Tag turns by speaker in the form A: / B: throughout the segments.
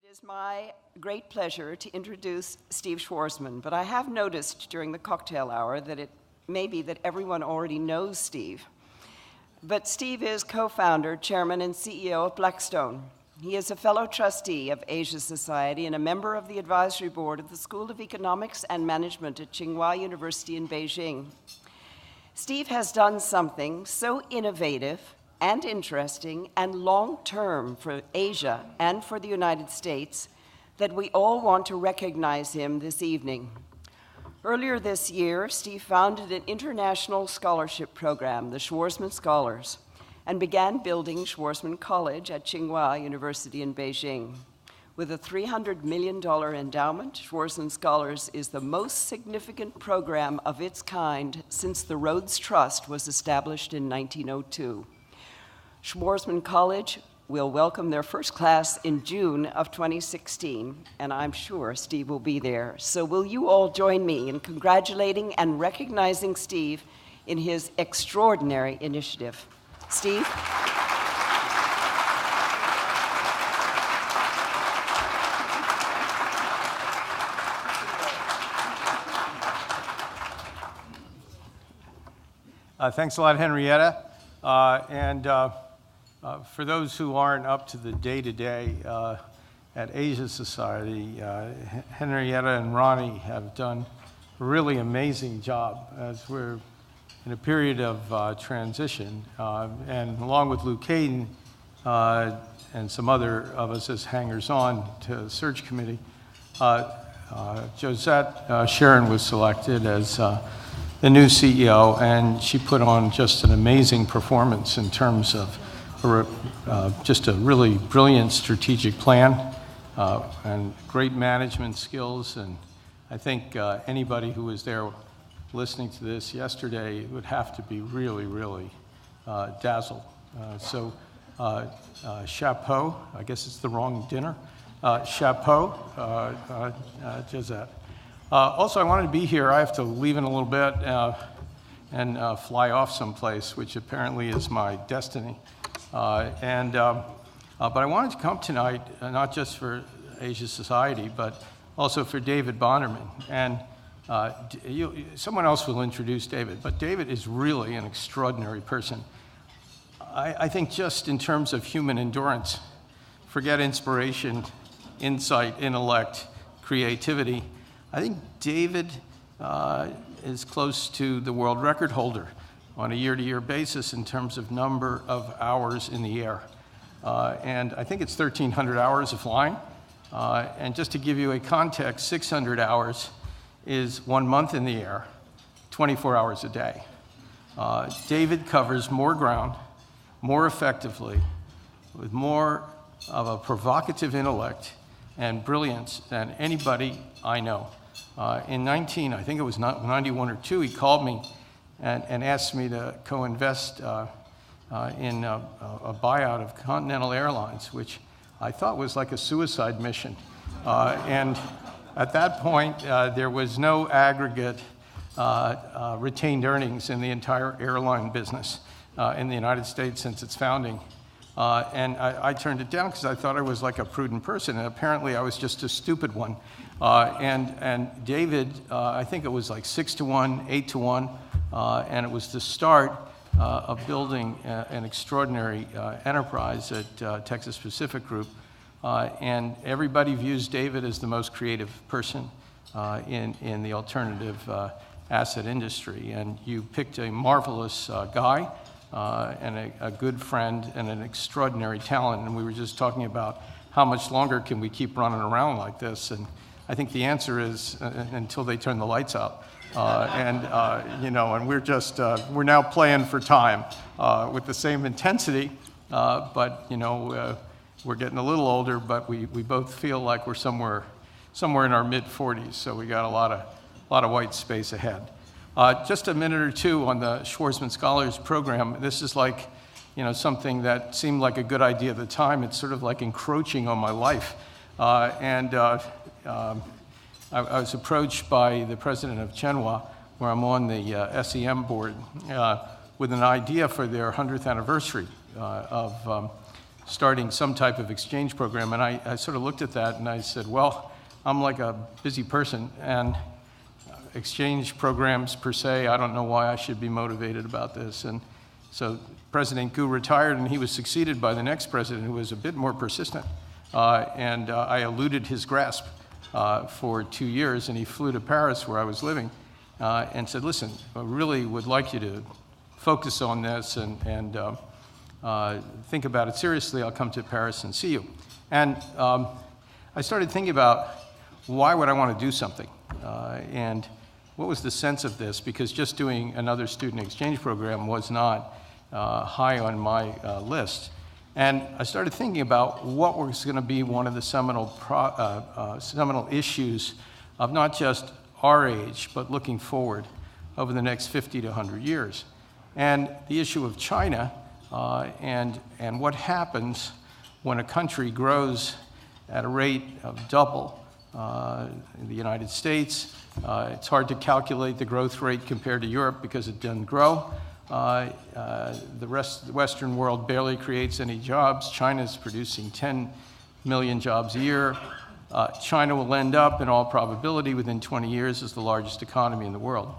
A: It is my great pleasure to introduce Steve Schwarzman, but I have noticed during the cocktail hour that it may be that everyone already knows Steve. But Steve is co-founder, chairman, and CEO of Blackstone. He is a fellow trustee of Asia Society and a member of the advisory board of the School of Economics and Management at Tsinghua University in Beijing. Steve has done something so innovative and interesting and long-term for Asia and for the United States that we all want to recognize him this evening. Earlier this year, Steve founded an international scholarship program, the Schwarzman Scholars, and began building Schwarzman College at Tsinghua University in Beijing. With a $300 million endowment, Schwarzman Scholars is the most significant program of its kind since the Rhodes Trust was established in 1902. Schwarzman College will welcome their first class in June of 2016, and I'm sure Steve will be there. So will you all join me in congratulating and recognizing Steve in his extraordinary initiative? Steve?
B: Thanks a lot, Henrietta. For those who aren't up to the day-to-day at Asia Society, Henrietta and Ronnie have done a really amazing job as we're in a period of transition. And along with Luke Hayden and some other of us as hangers-on to the search committee, Josette Sharon was selected as the new CEO, and she put on just an amazing performance in terms of just a really brilliant strategic plan and great management skills. And I think anybody who was there listening to this yesterday would have to be really, really dazzled. So chapeau, I guess it's the wrong dinner. Chapeau, Josette. Also, I wanted to be here. I have to leave in a little bit and fly off someplace, which apparently is my destiny. But I wanted to come tonight, not just for Asia Society, but also for David Bonderman. And someone else will introduce David, but David is really an extraordinary person. I think just in terms of human endurance, forget inspiration, insight, intellect, creativity, I think David is close to the world record holder on a year-to-year basis in terms of number of hours in the air. And I think it's 1,300 hours of flying. And just to give you a context, 600 hours is 1 month in the air, 24 hours a day. David covers more ground, more effectively, with more of a provocative intellect and brilliance than anybody I know. In I think it was 91 or 2, he called me and asked me to co-invest in a buyout of Continental Airlines, which I thought was like a suicide mission. And at that point, there was no aggregate retained earnings in the entire airline business in the United States since its founding. And I turned it down because I thought I was like a prudent person, and apparently I was just a stupid one. And David, I think it was like 6-1, 8-1, and it was the start of building an extraordinary enterprise at Texas Pacific Group. And everybody views David as the most creative person in the alternative asset industry. And you picked a marvelous guy and a good friend and an extraordinary talent. And we were just talking about how much longer can we keep running around like this? And I think the answer is until they turn the lights out. And we're just, we're now playing for time with the same intensity, but, we're getting a little older, but we both feel like we're somewhere in our mid-40s, so we got a lot of white space ahead. Just a minute or two on the Schwarzman Scholars program. This is like, something that seemed like a good idea at the time. It's sort of like encroaching on my life. I was approached by the president of Tsinghua, where I'm on the SEM board, with an idea for their 100th anniversary of starting some type of exchange program. And I sort of looked at that and I said, well, I'm like a busy person, and exchange programs per se, I don't know why I should be motivated about this. And so President Gu retired, and he was succeeded by the next president who was a bit more persistent. I eluded his grasp for 2 years, and he flew to Paris, where I was living, and said, listen, I really would like you to focus on this and think about it seriously. I'll come to Paris and see you. And I started thinking about, why would I want to do something? And what was the sense of this? Because just doing another student exchange program was not high on my list. And I started thinking about what was going to be one of the seminal issues of not just our age, but looking forward over the next 50 to 100 years. And the issue of China and what happens when a country grows at a rate of double in the United States. It's hard to calculate the growth rate compared to Europe because it doesn't grow. The rest of the Western world barely creates any jobs. China's producing 10 million jobs a year. China will end up, in all probability, within 20 years as the largest economy in the world.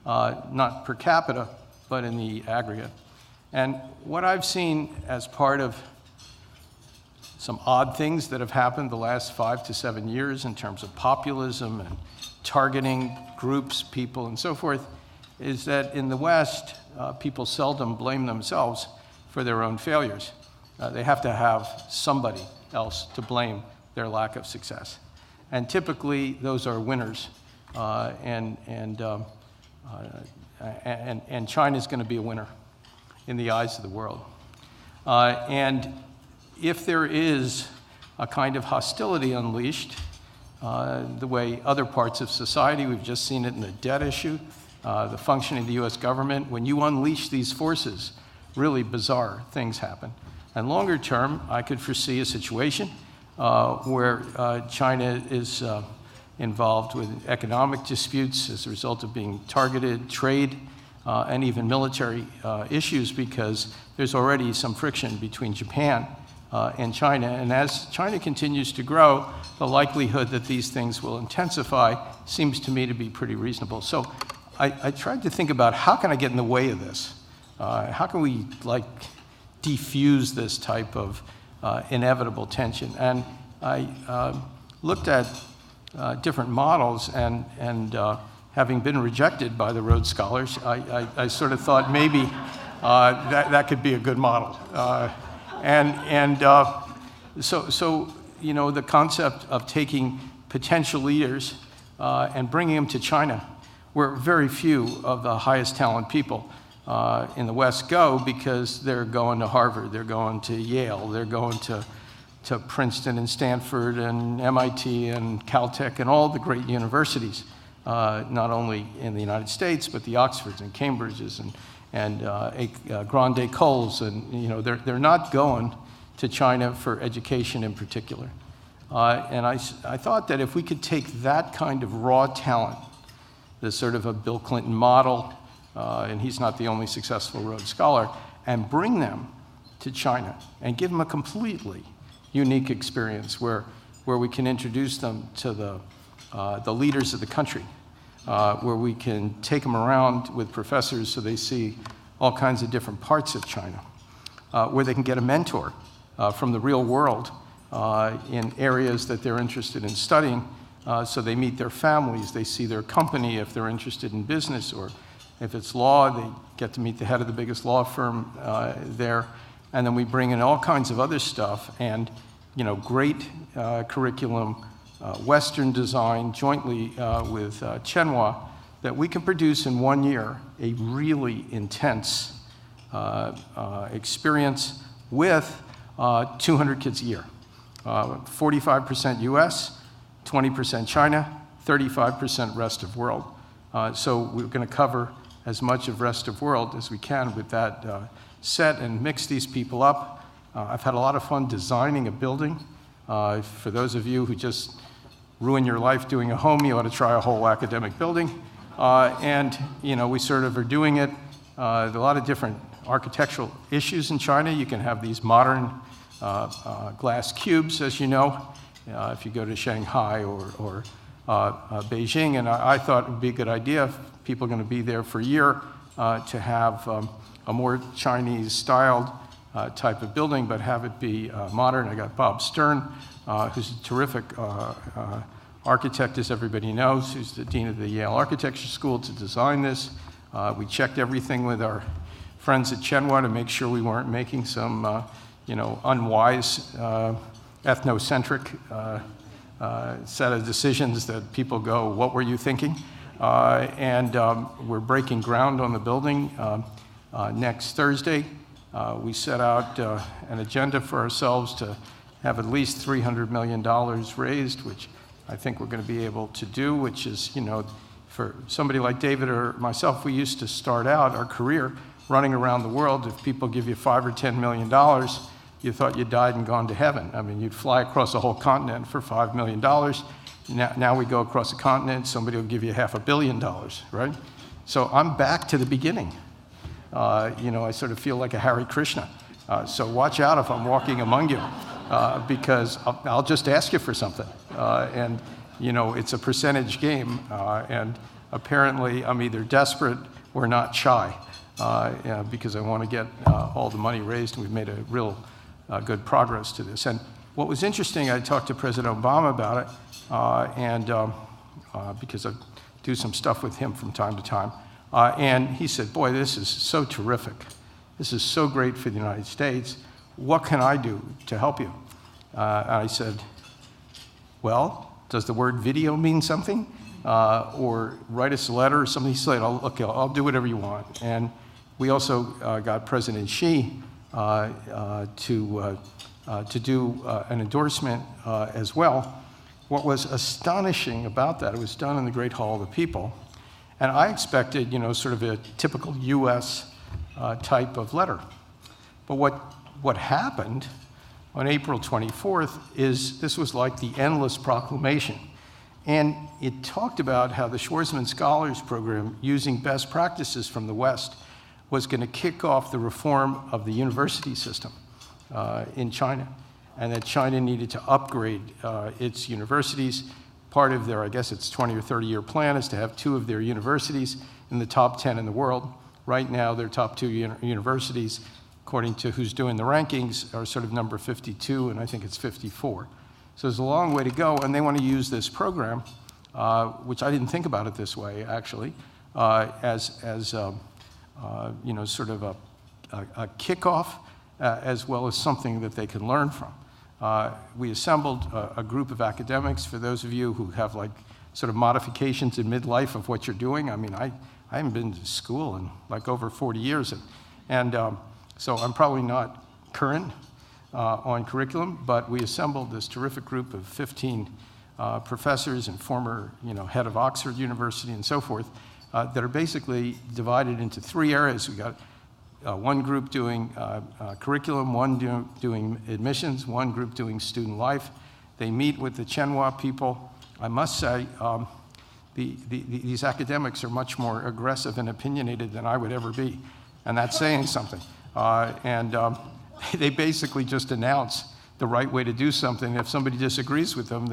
B: Not per capita, but in the aggregate. And what I've seen as part of some odd things that have happened the last 5 to 7 years in terms of populism and targeting groups, people, and so forth, is that in the West, people seldom blame themselves for their own failures. They have to have somebody else to blame their lack of success. And typically, those are winners. And China's going to be a winner in the eyes of the world. And if there is a kind of hostility unleashed, the way other parts of society, we've just seen it in the debt issue, the functioning of the US government, when you unleash these forces, really bizarre things happen. And longer term, I could foresee a situation where China is involved with economic disputes as a result of being targeted, trade, and even military issues, because there's already some friction between Japan and China. And as China continues to grow, the likelihood that these things will intensify seems to me to be pretty reasonable. So I tried to think about, how can I get in the way of this? How can we defuse this type of inevitable tension? And I looked at different models, and having been rejected by the Rhodes Scholars, I sort of thought maybe that could be a good model. So you know, the concept of taking potential leaders and bringing them to China, where very few of the highest talent people in the West go, because they're going to Harvard, they're going to Yale, they're going to Princeton and Stanford and MIT and Caltech and all the great universities, not only in the United States, but the Oxfords and Cambridges and Grande Écoles, and you know, they're not going to China for education in particular. And I thought that if we could take that kind of raw talent, the sort of a Bill Clinton model, and he's not the only successful Rhodes Scholar, and bring them to China and give them a completely unique experience where we can introduce them to the leaders of the country, where we can take them around with professors so they see all kinds of different parts of China, where they can get a mentor from the real world in areas that they're interested in studying, so they meet their families, they see their company if they're interested in business, or if it's law, they get to meet the head of the biggest law firm there. And then we bring in all kinds of other stuff, and you know, great curriculum, Western design, jointly with Tsinghua, that we can produce in 1 year a really intense experience with 200 kids a year. 45% US, 20% China, 35% rest of world. So we're going to cover as much of rest of world as we can with that set and mix these people up. I've had a lot of fun designing a building. For those of you who just ruin your life doing a home, you ought to try a whole academic building. And you know, we sort of are doing it. There are a lot of different architectural issues in China. You can have these modern glass cubes, as you know, if you go to Shanghai or Beijing. And I thought it would be a good idea, if people are going to be there for a year, to have a more Chinese-styled type of building, but have it be modern. I got Bob Stern, who's a terrific architect, as everybody knows, who's the dean of the Yale Architecture School, to design this. We checked everything with our friends at Tsinghua to make sure we weren't making some, unwise, ethnocentric set of decisions that people go, what were you thinking? And we're breaking ground on the building next Thursday. We set out an agenda for ourselves to have at least $300 million raised, which I think we're going to be able to do, which is, for somebody like David or myself, we used to start out our career running around the world. If people give you $5 or $10 million, you thought you died and gone to heaven. I mean, you'd fly across a whole continent for $5 million. Now we go across a continent, somebody will give you $500 million, right? So I'm back to the beginning. I sort of feel like a Hare Krishna. So watch out if I'm walking among you, because I'll just ask you for something. And it's a percentage game, and apparently I'm either desperate or not shy, because I want to get all the money raised, and we've made a real good progress to this. And what was interesting, I talked to President Obama about it, because I do some stuff with him from time to time, and he said, boy, this is so terrific. This is so great for the United States. What can I do to help you? And I said, well, does the word video mean something? Or write us a letter or something? He said, I'll do whatever you want. And we also got President Xi to do an endorsement as well. What was astonishing about that, it was done in the Great Hall of the People. And I expected, sort of a typical US type of letter. But what happened on April 24th is this was like the endless proclamation. And it talked about how the Schwarzman Scholars program, using best practices from the West, was going to kick off the reform of the university system in China, and that China needed to upgrade its universities. Part of their, I guess it's 20 or 30-year plan, is to have 2 of their universities in the top 10 in the world. Right now, their top 2 universities, according to who's doing the rankings, are sort of number 52, and I think it's 54. So there's a long way to go, and they want to use this program, which I didn't think about it this way, actually, as sort of a kickoff, as well as something that they can learn from. We assembled a group of academics. For those of you who have like sort of modifications in midlife of what you're doing, I mean, I haven't been to school in like over 40 years, and so I'm probably not current on curriculum, but we assembled this terrific group of 15 professors and former, head of Oxford University and so forth, that are basically divided into 3 areas. We got one group doing curriculum, one doing admissions, one group doing student life. They meet with the Tsinghua people. I must say, these academics are much more aggressive and opinionated than I would ever be, and that's saying something. They basically just announce the right way to do something. If somebody disagrees with them,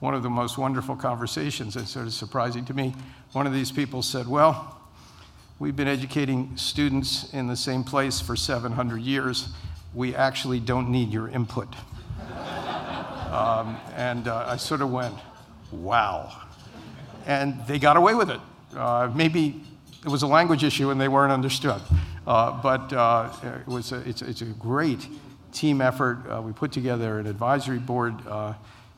B: one of the most wonderful conversations, it's sort of surprising to me, one of these people said, well, we've been educating students in the same place for 700 years. We actually don't need your input. I sort of went, wow. And they got away with it. Maybe it was a language issue and they weren't understood. But it's a great team effort. We put together an advisory board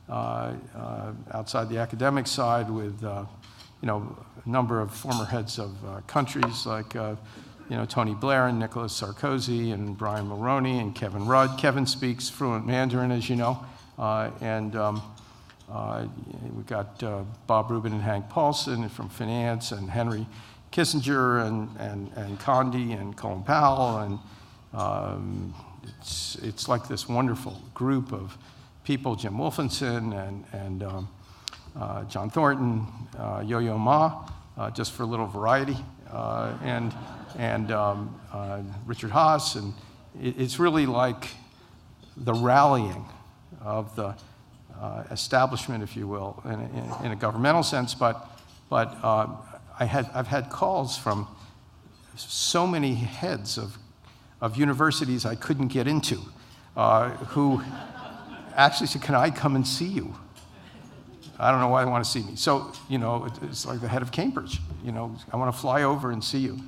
B: outside the academic side with a number of former heads of countries like Tony Blair and Nicolas Sarkozy and Brian Mulroney and Kevin Rudd. Kevin speaks fluent Mandarin, as you know. We got Bob Rubin and Hank Paulson from finance, and Henry Kissinger and Condi and Colin Powell, and it's like this wonderful group of people, Jim Wolfenson and John Thornton, Yo-Yo Ma, just for a little variety, and Richard Haas, and it's really like the rallying of the establishment, if you will, in a governmental sense, but I've had calls from so many heads of universities I couldn't get into, who actually said, "Can I come and see you?" I don't know why they want to see me. So, it's like the head of Cambridge. I want to fly over and see you.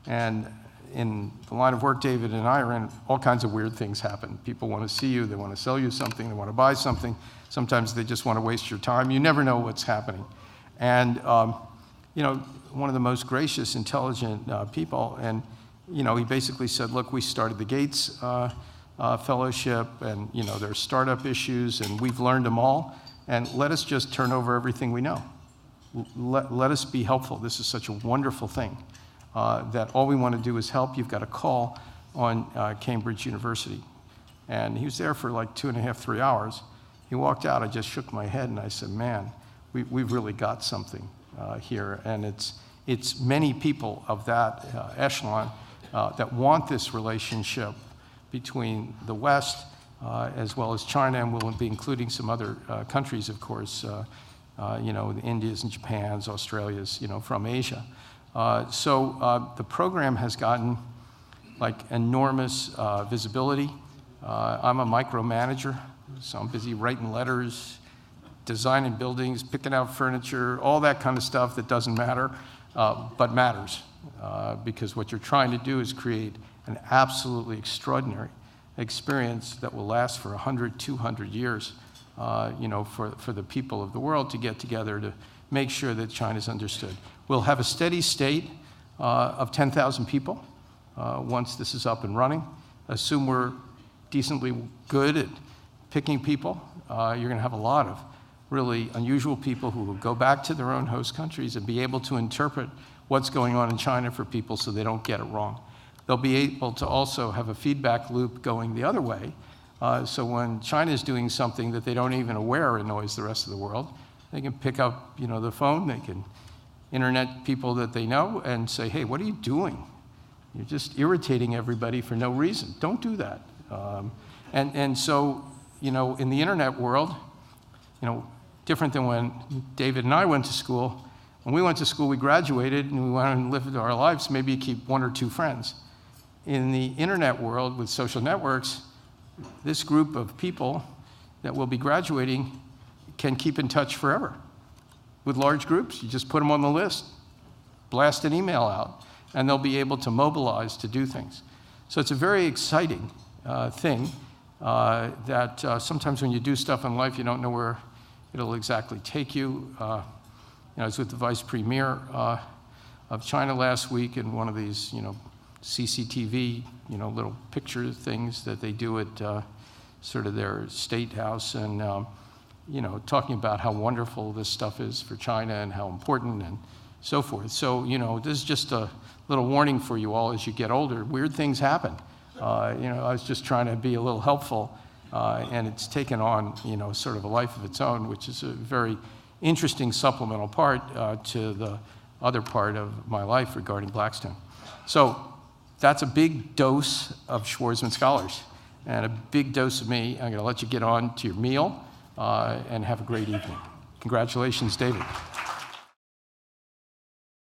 B: And in the line of work David and I are in, all kinds of weird things happen. People want to see you, they want to sell you something, they want to buy something. Sometimes they just want to waste your time. You never know what's happening. And, one of the most gracious, intelligent people, and, he basically said, look, we started the Gates Fellowship, and, there's startup issues, and we've learned them all, and let us just turn over everything we know. Let us be helpful. This is such a wonderful thing. That all we want to do is help. You've got a call on Cambridge University. And he was there for like 2.5, 3 hours. He walked out, I just shook my head and I said, man, we've really got something here. And it's many people of that echelon that want this relationship between the West as well as China, and we'll be including some other countries, of course, the Indias and Japans, Australias, from Asia. So the program has gotten enormous visibility. I'm a micromanager, so I'm busy writing letters, designing buildings, picking out furniture, all that kind of stuff that doesn't matter, but matters, because what you're trying to do is create an absolutely extraordinary experience that will last for 100, 200 years, for the people of the world to get together to make sure that China's understood. We'll have a steady state of 10,000 people once this is up and running. Assume we're decently good at picking people. You're going to have a lot of really unusual people who will go back to their own host countries and be able to interpret what's going on in China for people so they don't get it wrong. They'll be able to also have a feedback loop going the other way. So when China is doing something that they don't even aware annoys the rest of the world, they can pick up the phone, they can internet people that they know and say, hey, what are you doing? You're just irritating everybody for no reason. Don't do that. And so, in the internet world, different than when David and I went to school. When we went to school, we graduated and we went and lived our lives. Maybe you keep 1 or 2 friends. In the internet world with social networks, this group of people that will be graduating can keep in touch forever. With large groups, you just put them on the list, blast an email out, and they'll be able to mobilize to do things. So it's a very exciting thing that sometimes when you do stuff in life, you don't know where it'll exactly take you. I was with the vice premier of China last week in one of these, CCTV, little picture things that they do at sort of their state house, and talking about how wonderful this stuff is for China and how important and so forth. So, this is just a little warning for you all as you get older. Weird things happen. I was just trying to be a little helpful, and it's taken on, sort of a life of its own, which is a very interesting supplemental part to the other part of my life regarding Blackstone. So that's a big dose of Schwarzman Scholars and a big dose of me. I'm going to let you get on to your meal and have a great evening. Congratulations, David.